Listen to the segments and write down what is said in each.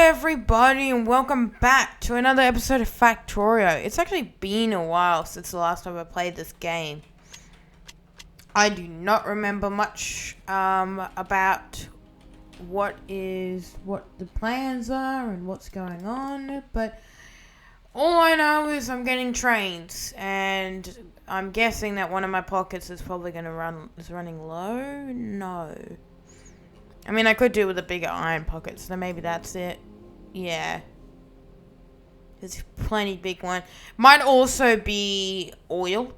everybody, and welcome back to another episode of Factorio. It's actually been a while since the last time I played this game. I do not remember much about what the plans are and what's going on, but all I know is I'm getting trains, and I'm guessing that one of my pockets is probably running low. No. I mean, I could do with a bigger iron pocket, so maybe that's it. Yeah. There's plenty big one. Might also be oil.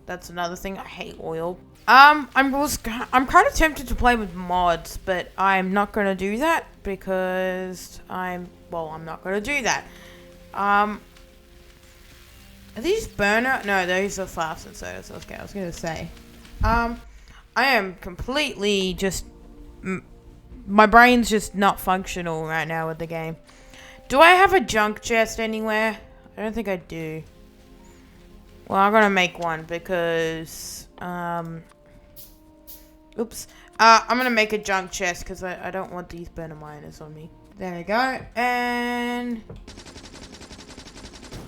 That's another thing. I hate oil. I'm kind of tempted to play with mods, but I'm not going to do that because I'm not going to do that. Are these burner? No, those are flask and sodas. Okay, I was going to say. I am completely just... my brain's just not functional right now with the game. Do I have a junk chest anywhere? I don't think I do. Well, I'm gonna make one because, oops. I'm gonna make a junk chest because I don't want these burner miners on me. There we go. And...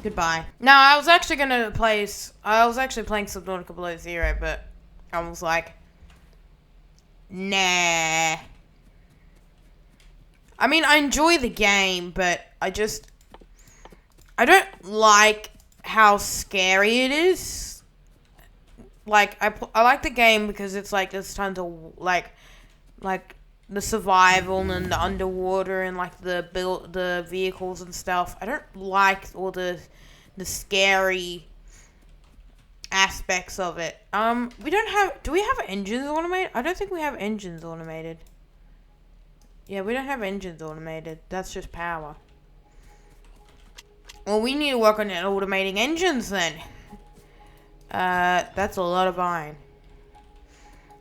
goodbye. No, I was actually playing Subnautica Below Zero, but I was like, nah. I mean, I enjoy the game, but I don't like how scary it is. Like, I like the game because it's like, there's tons of, like the survival and the underwater and, like, the vehicles and stuff. I don't like all the scary aspects of it. Do we have engines automated? I don't think we have engines automated. Yeah, we don't have engines automated. That's just power. Well, we need to work on automating engines then. That's a lot of iron.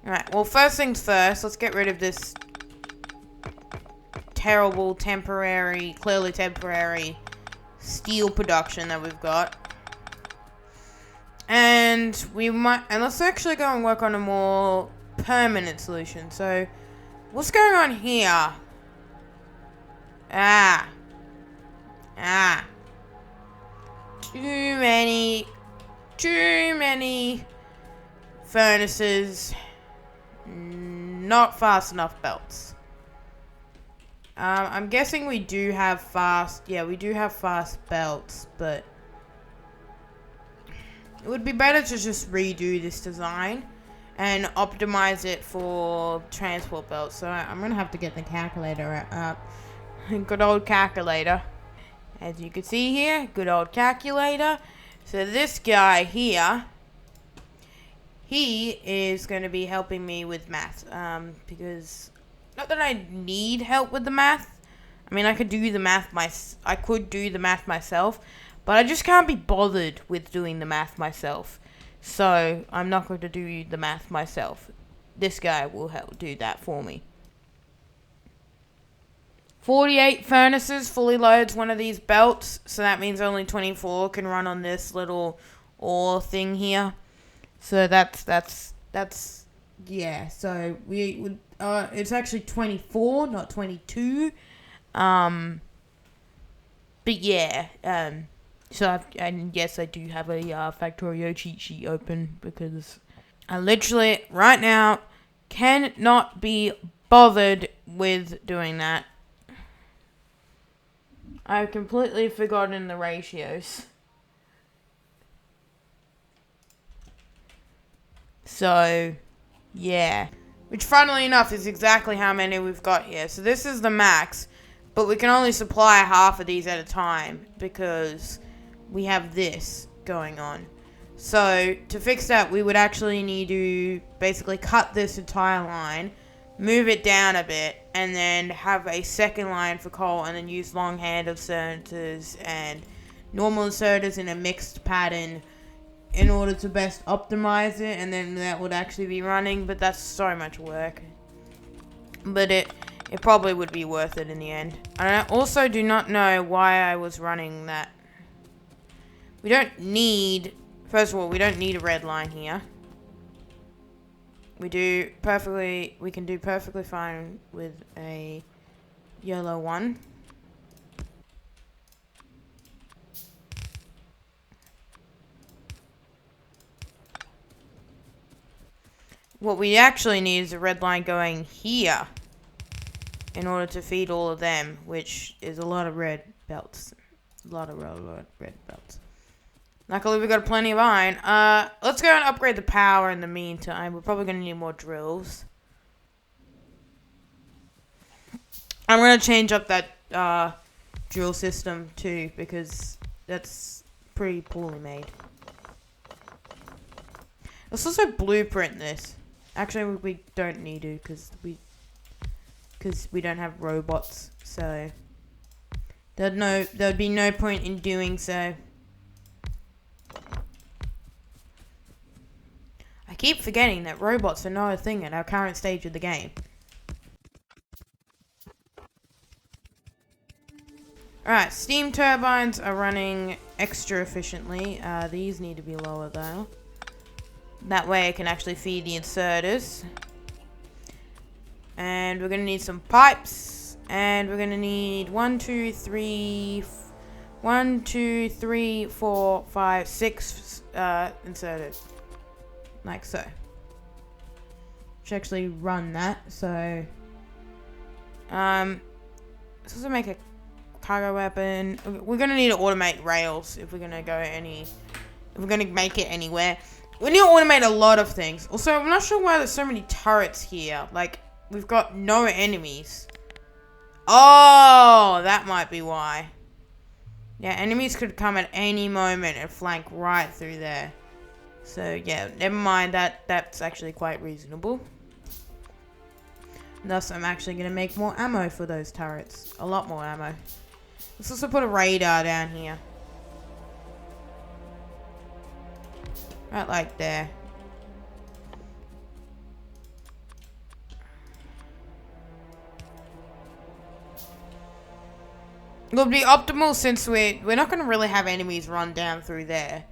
Alright, well, first things first, let's get rid of this terrible, clearly temporary steel production that we've got. And let's actually go and work on a more permanent solution. So, what's going on here? Too many furnaces. Not fast enough belts. I'm guessing we do have fast belts, but it would be better to just redo this design and optimize it for transport belts. So I'm gonna have to get the calculator up. Good old calculator. As you can see here, good old calculator. So this guy here, he is going to be helping me with math. Because, not that I need help with the math. I mean, I could do the math myself, but I just can't be bothered with doing the math myself. So, I'm not going to do the math myself. This guy will help do that for me. 48 furnaces fully loads one of these belts. So that means only 24 can run on this little ore thing here. So that's yeah. So we would it's actually 24, not 22. But yeah. And yes, I do have a Factorio cheat sheet open because I literally right now cannot be bothered with doing that. I've completely forgotten the ratios. So, yeah. Which, funnily enough, is exactly how many we've got here. So this is the max, but we can only supply half of these at a time because we have this going on. So, to fix that, we would actually need to basically cut this entire line, move it down a bit, and then have a second line for coal, and then use long-handled inserters and normal inserters in a mixed pattern in order to best optimize it, and then that would actually be running, but that's so much work. But it probably would be worth it in the end. And I also do not know why I was running that. First of all, we don't need a red line here. We can do perfectly fine with a yellow one. what we actually need is a red line going here in order to feed all of them, which is a lot of red belts. A lot of red belts. Luckily, we got plenty of iron. Let's go and upgrade the power in the meantime. We're probably going to need more drills. I'm going to change up that drill system too, because that's pretty poorly made. Let's also blueprint this. Actually, we don't need to, because we don't have robots, so there'd be no point in doing so. I keep forgetting that robots are not a thing at our current stage of the game. Alright, steam turbines are running extra efficiently. These need to be lower though. That way I can actually feed the inserters. And we're going to need some pipes. And we're going to need 1, 2, 3, 4, 5, 6 inserters. Like so. Should actually run that. So, let's also make a cargo weapon. We're going to need to automate rails if we're going to if we're going to make it anywhere. We need to automate a lot of things. Also, I'm not sure why there's so many turrets here. Like, we've got no enemies. Oh, that might be why. Yeah, enemies could come at any moment and flank right through there. So, yeah, never mind. That's actually quite reasonable. Thus, I'm actually going to make more ammo for those turrets. A lot more ammo. Let's also put a radar down here. Right like there. It would be optimal since we're not going to really have enemies run down through there.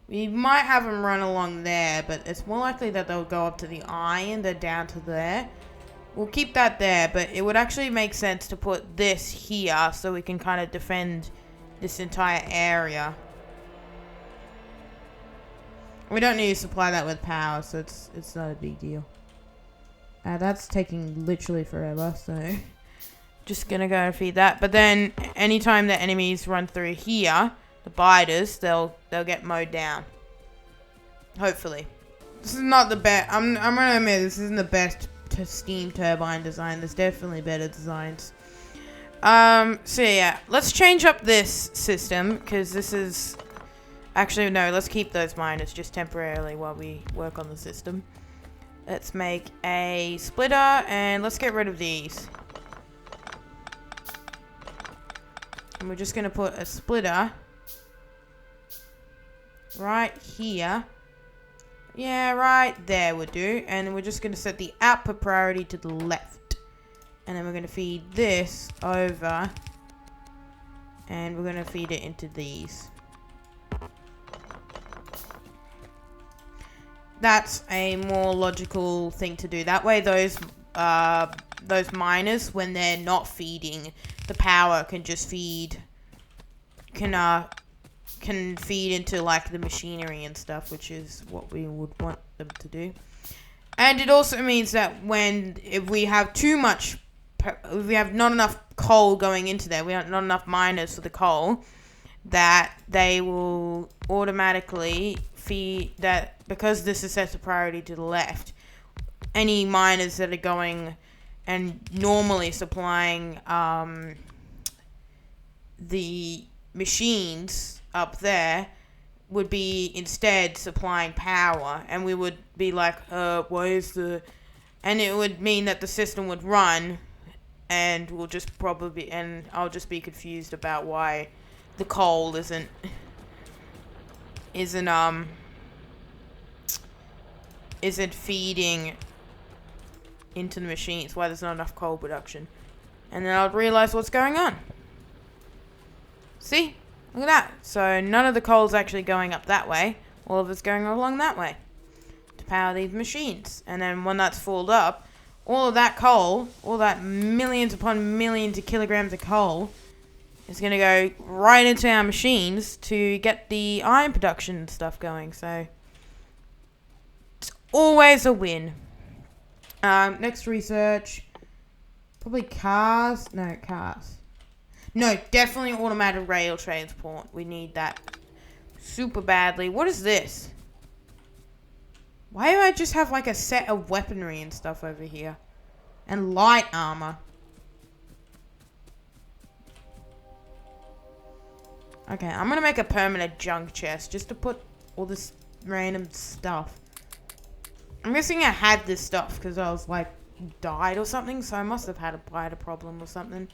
We might have them run along there, but it's more likely that they'll go up to the iron than down to there. We'll keep that there, but it would actually make sense to put this here so we can kind of defend this entire area. We don't need to supply that with power, so it's not a big deal. That's taking literally forever, so just gonna go and feed that. But then anytime the enemies run through here, the biters, they'll get mowed down. Hopefully. This is not the best. I'm gonna admit this isn't the best steam turbine design. There's definitely better designs. So yeah, let's change up this system because this is actually no. Let's keep those miners just temporarily while we work on the system. Let's make a splitter and let's get rid of these. And we're just gonna put a splitter right here. Yeah, right there would do. And we're just going to set the output priority to the left. And then we're going to feed this over. And we're going to feed it into these. That's a more logical thing to do. That way those miners, when they're not feeding the power, can just feed... Can feed into like the machinery and stuff, which is what we would want them to do. And it also means that if we have too much, if we have not enough coal going into there, we have not enough miners for the coal, that they will automatically feed that, because this is set to priority to the left, any miners that are going and normally supplying the machines up there would be instead supplying power, and we would be like, why is the... And it would mean that the system would run, and we'll just probably... And I'll just be confused about why the coal isn't feeding into the machines, why there's not enough coal production. And then I'll realize what's going on. See? Look at that. So none of the coal's actually going up that way. All of it's going along that way to power these machines. And then when that's filled up, all of that coal, all that millions upon millions of kilograms of coal is going to go right into our machines to get the iron production and stuff going. So it's always a win. Next research. Probably cars. No, cars. No, definitely automated rail transport. We need that super badly. What is this? Why do I just have like a set of weaponry and stuff over here? And light armor. Okay, I'm gonna make a permanent junk chest just to put all this random stuff. I'm guessing I had this stuff because I was like died or something, so I must have had a problem or something.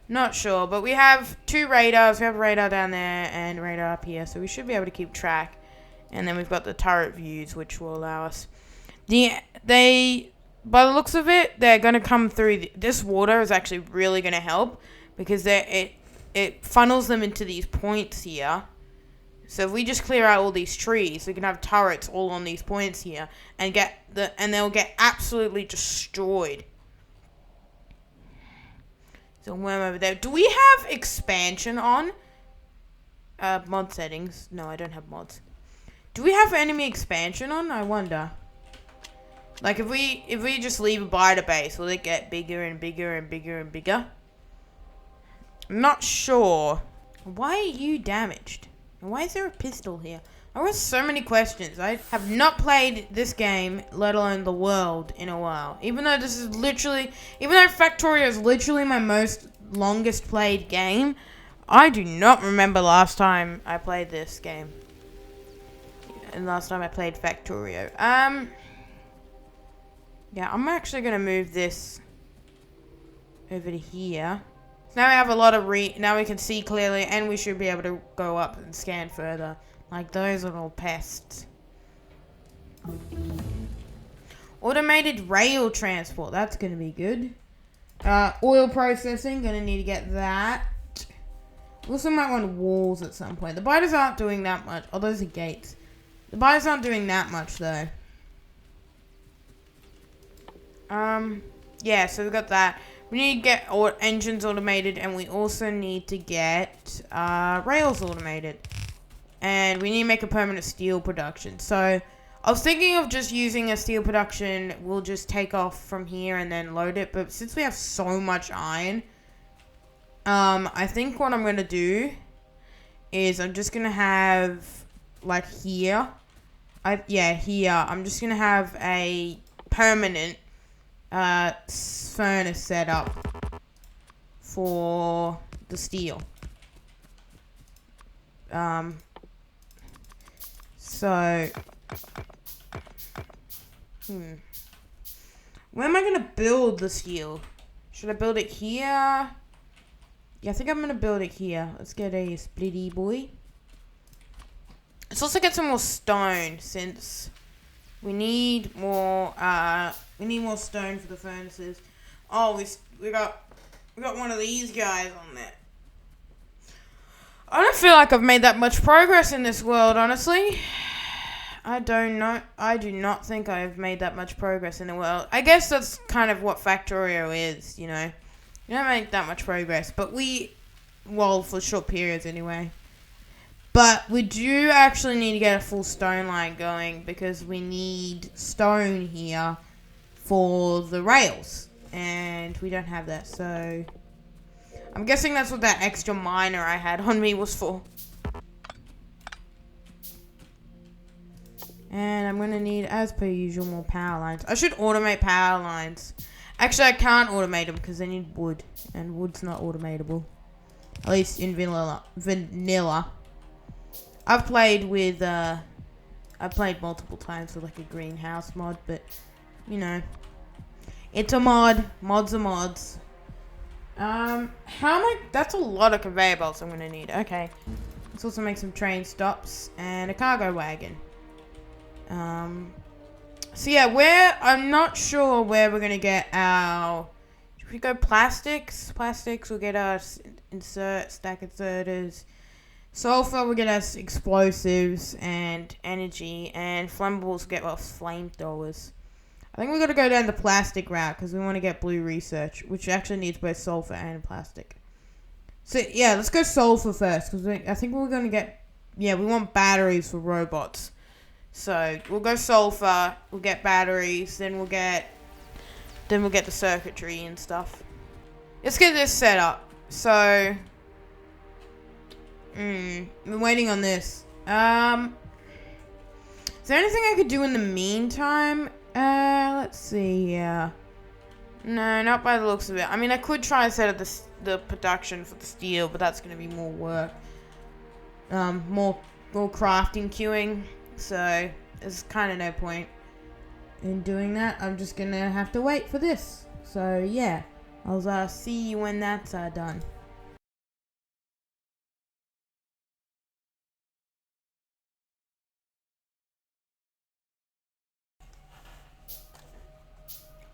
Not sure, but we have 2 radars. We have a radar down there and a radar up here, so we should be able to keep track. And then we've got the turret views, which will allow us. By the looks of it, they're going to come through. This water is actually really going to help because it funnels them into these points here. So if we just clear out all these trees, we can have turrets all on these points here and they'll get absolutely destroyed. So worm over there. Do we have expansion on? Mod settings. No, I don't have mods. Do we have enemy expansion on? I wonder. Like if we just leave a biter base, will it get bigger and bigger and bigger and bigger? I'm not sure. Why are you damaged? And why is there a pistol here? I have so many questions. I have not played this game, let alone the world, in a while. Even though Factorio is literally my most longest played game, I do not remember last time I played this game. And last time I played Factorio. Yeah, I'm actually going to move this over to here. So now we have a lot of now we can see clearly, and we should be able to go up and scan further. Like those little pests. Automated rail transport. That's going to be good. Oil processing. Going to need to get that. Also might want walls at some point. The biters aren't doing that much. Oh, those are gates. The biters aren't doing that much, though. Yeah, so we've got that. We need to get engines automated, and we also need to get rails automated. And we need to make a permanent steel production. So I was thinking of just using a steel production. We'll just take off from here and then load it. But since we have so much iron, I think what I'm going to do is I'm just going to have, like here. Here. I'm just going to have a permanent furnace set up for the steel. So, where am I going to build the steel? Should I build it here? Yeah, I think I'm going to build it here. Let's get a splitty boy. Let's also get some more stone, since we need more stone for the furnaces. Oh, we got one of these guys on there. I don't feel like I've made that much progress in this world, honestly. I do not think I've made that much progress in the world. I guess that's kind of what Factorio is, you know. You don't make that much progress, but for short periods anyway. But we do actually need to get a full stone line going, because we need stone here for the rails. And we don't have that, so I'm guessing that's what that extra miner I had on me was for. And I'm going to need, as per usual, more power lines. I should automate power lines. Actually, I can't automate them because they need wood. And wood's not automatable. At least in vanilla. I've played multiple times with like a greenhouse mod. But, you know. It's a mod. Mods are mods. That's a lot of conveyor belts I'm going to need. Okay. Let's also make some train stops. And a cargo wagon. So yeah, I'm not sure where we're gonna get our. Should we go plastics? Plastics will get us stack inserters. Sulfur will get us explosives and energy, and flammables will get us flamethrowers. I think we're gonna go down the plastic route because we want to get blue research, which actually needs both sulfur and plastic. So yeah, let's go sulfur first because I think we're gonna get. Yeah, we want batteries for robots. So, we'll go sulfur, we'll get batteries, then we'll get Then we'll get the circuitry and stuff. Let's get this set up. So, I'm waiting on this. Is there anything I could do in the meantime? Let's see here. No, not by the looks of it. I mean, I could try and set up the production for the steel, but that's going to be more work. More crafting queuing. So, there's kind of no point in doing that. I'm just going to have to wait for this. So, yeah. I'll see you when that's done.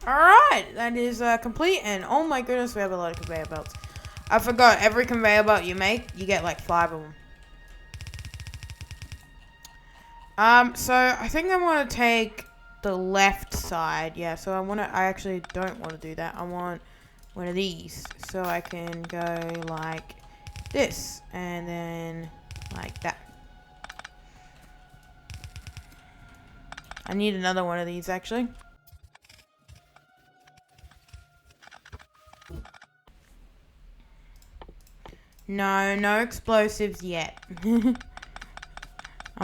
Alright, that is complete, and oh my goodness, we have a lot of conveyor belts. I forgot, every conveyor belt you make, you get like 5 of them. So I think I want to take the left side. Yeah, so I actually don't want to do that. I want one of these, so I can go like this, and then like that. I need another one of these, actually. No explosives yet. I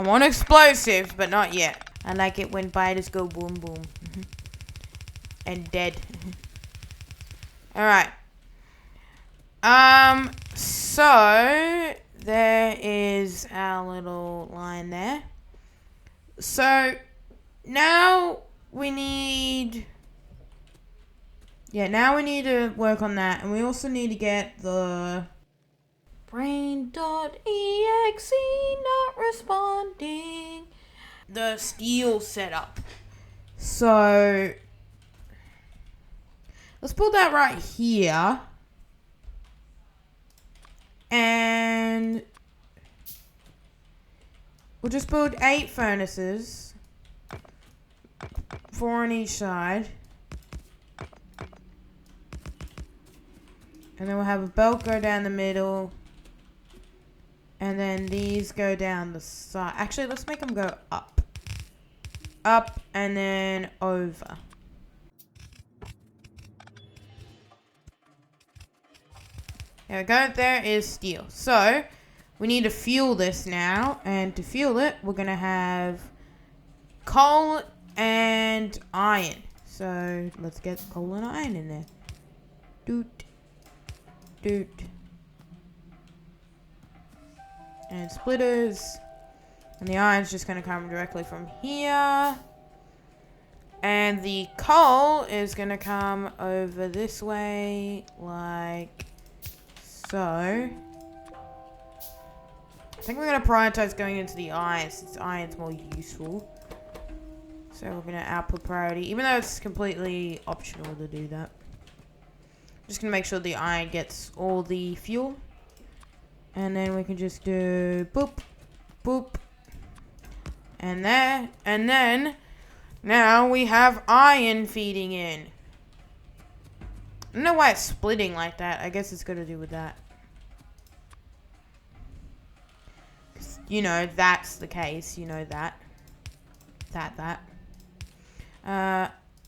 want explosives, but not yet. I like it when biters go boom boom. And dead. Alright. So there is our little line there. So now we need to work on that, and we also need to get the brain.exe not responding. The steel setup. So let's put that right here. And we'll just build 8 furnaces. 4 on each side. And then we'll have a belt go down the middle. And then these go down the side. Actually, let's make them go up. Up and then over. There we go. There is steel. So, we need to fuel this now. And to fuel it, we're going to have coal and iron. So, let's get coal and iron in there. Doot. Doot. And splitters. And the iron's just going to come directly from here. And the coal is going to come over this way, like so. I think we're going to prioritize going into the iron, since iron's more useful. So we're going to output priority, even though it's completely optional to do that. Just going to make sure the iron gets all the fuel. And then we can just do boop, boop. And there. And then, now we have iron feeding in. I don't know why it's splitting like that. I guess it's got to do with that. You know, that's the case. You know that. That.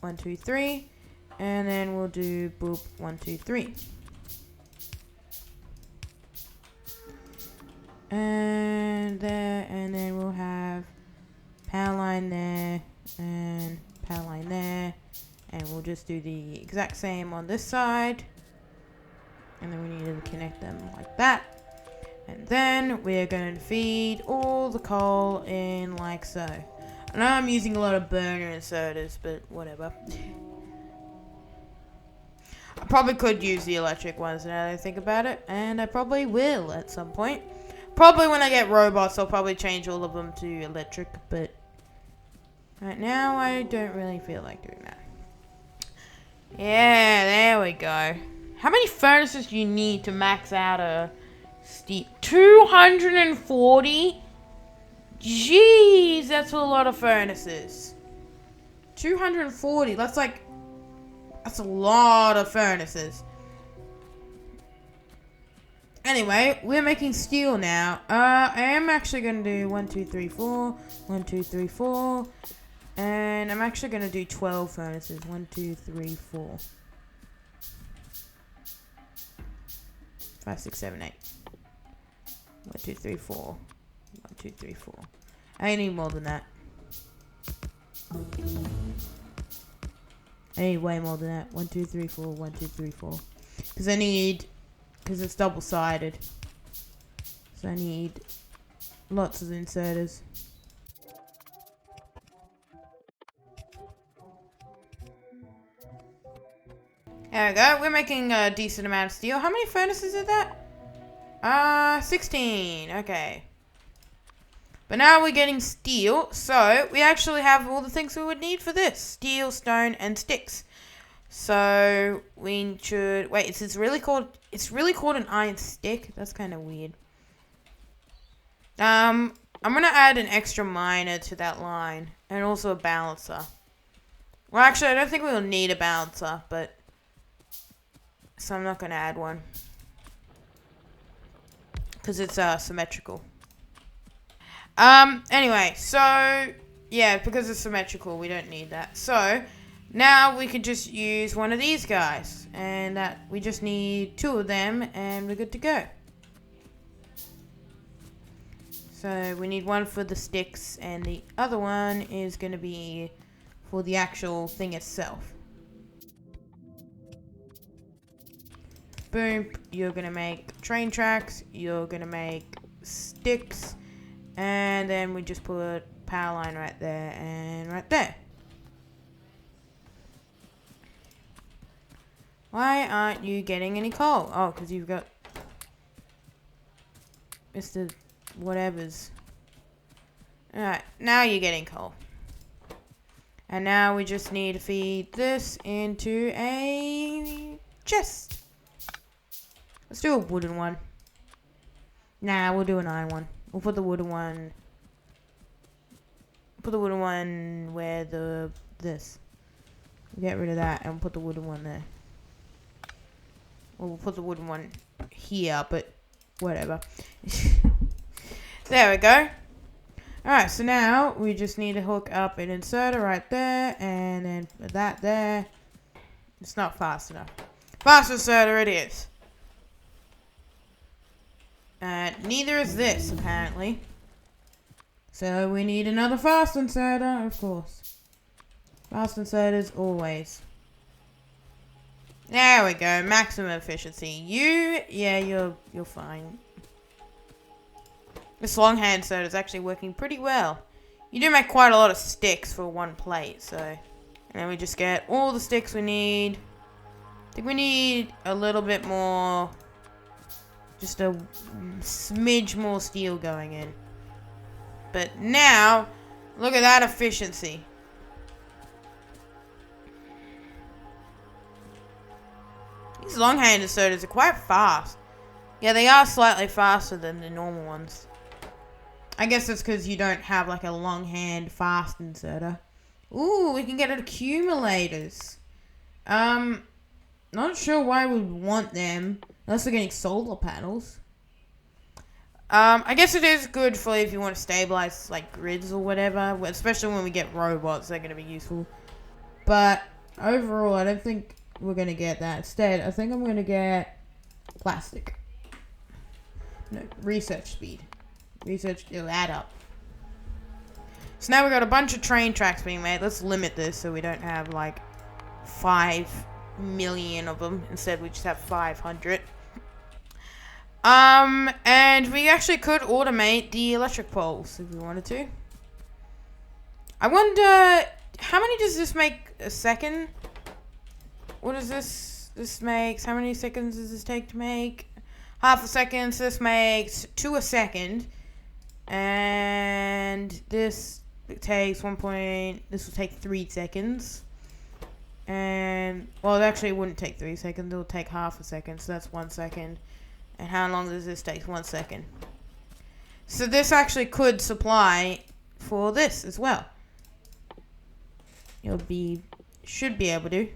1, 2, 3. And then we'll do boop, 1, 2, 3. And there, and then we'll have power line there, and power line there. And we'll just do the exact same on this side. And then we need to connect them like that. And then we're going to feed all the coal in like so. I know I'm using a lot of burner inserters, but whatever. I probably could use the electric ones now that I think about it. And I probably will at some point. Probably when I get robots, I'll probably change all of them to electric. But right now, I don't really feel like doing that. Yeah, there we go. How many furnaces do you need to max out a steel? 240? Jeez, that's a lot of furnaces. 240, that's a lot of furnaces. Anyway, we're making steel now. I am actually going to do 1, 2, 3, 4. 1, 2, 3, 4. And I'm actually going to do 12 furnaces. 1, 2, 3, 4. 5, 6, 7, 8. 1, 2, 3, 4. 1, 2, 3, 4. I need more than that. I need way more than that. 1, 2, 3, 4. 1, 2, 3, 4. Because it's double-sided. So I need lots of inserters. There we go. We're making a decent amount of steel. How many furnaces is that? 16. Okay. But now we're getting steel, so we actually have all the things we would need for this. Steel, stone, and sticks. So we should wait, it's really called an iron stick. That's kind of weird. I'm gonna add an extra miner to that line. And also a balancer. Well, actually I don't think we'll need a balancer, but so I'm not gonna add one. Because it's symmetrical. Anyway, so, yeah, because it's symmetrical, we don't need that. So, now we can just use one of these guys. And we just need 2 of them, and we're good to go. So, we need one for the sticks, and the other one is going to be for the actual thing itself. Boom, you're going to make train tracks, you're going to make sticks, and then we just put power line right there and right there. Why aren't you getting any coal? Oh, because you've got Mr. Whatever's. Alright, now you're getting coal. And now we just need to feed this into a chest. Let's do a wooden one. Nah, we'll do an iron one. We'll put the wooden one. Put the wooden one where this. We'll get rid of that and put the wooden one there. Well, we'll put the wooden one here, but whatever. There we go. Alright, so now we just need to hook up an inserter right there, and then that there. It's not fast enough. Fast inserter it is. Neither is this, apparently. So we need another fast inserter, of course. Fast inserters always. There we go, maximum efficiency. Yeah, you're fine. This longhand inserter is actually working pretty well. You do make quite a lot of sticks for one plate, so. And then we just get all the sticks we need. I think we need a little bit more. Just a smidge more steel going in. But now, look at that efficiency. These longhand inserters are quite fast. Yeah, they are slightly faster than the normal ones. I guess it's because you don't have like a longhand fast inserter. Ooh, we can get accumulators. Not sure why we'd want them. Unless we're getting solar panels. I guess it is good for if you want to stabilize like grids or whatever. Especially when we get robots, they're going to be useful. But overall, I don't think we're going to get that. Instead, I think I'm going to get plastic. No, research speed. Research, it'll add up. So now we've got a bunch of train tracks being made. Let's limit this so we don't have like 5 million of them. Instead, we just have 500. And we actually could automate the electric poles if we wanted to. I wonder, how many does this make a second? What is this? This makes, how many seconds does this take to make? Half a second, so this makes 2 a second. And this takes this will take 3 seconds. And, well, it actually wouldn't take 3 seconds, it'll take half a second, so that's 1 second. And how long does this take? 1 second. So this actually could supply for this as well. Should be able to.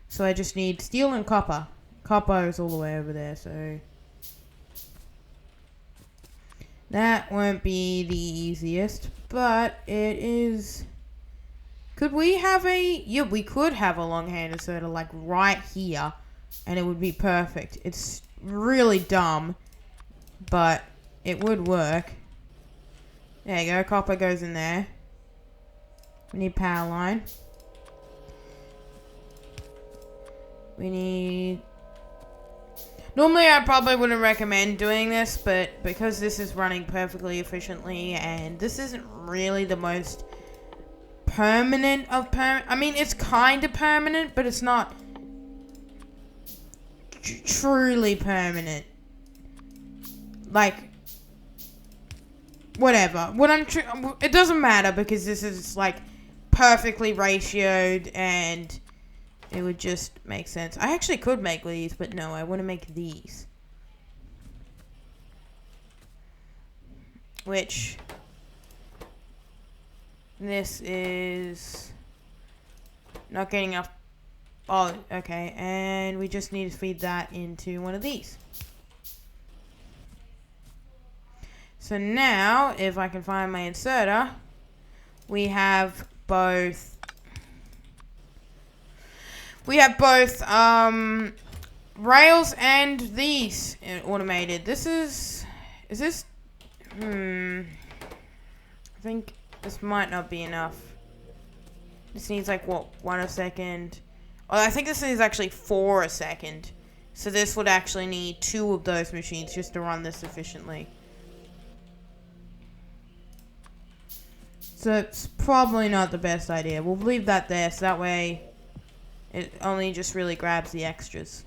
So I just need steel and copper. Copper is all the way over there, so that won't be the easiest, but it is Could we have yeah, we could have a long-handed inserter like right here, and it would be perfect. It's really dumb, but it would work. There you go, copper goes in there. We need power line. We need... Normally I probably wouldn't recommend doing this, but because this is running perfectly efficiently, and this isn't really the most permanent of I mean, it's kind of permanent, but it's not truly permanent. Like, whatever. It doesn't matter because this is like perfectly ratioed, and it would just make sense. I actually could make these, but no, I want to make these. Which, this is not getting enough. Oh, okay. And we just need to feed that into one of these. So now, if I can find my inserter, we have both... rails and these automated. This is... Is this... I think this might not be enough. This needs like, what, 1 a second? Oh, I think this is actually 4 a second. So this would actually need 2 of those machines just to run this efficiently. So it's probably not the best idea. We'll leave that there, so that way it only just really grabs the extras.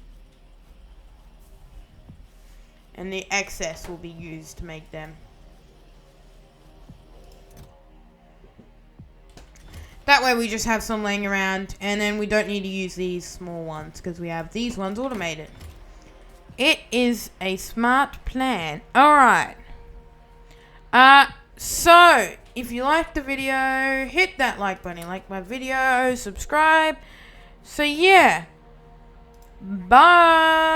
And the excess will be used to make them. That way we just have some laying around, and then we don't need to use these small ones because we have these ones automated. It is a smart plan. Alright. So, if you liked the video, hit that like button. Like my video, subscribe. So yeah. Bye.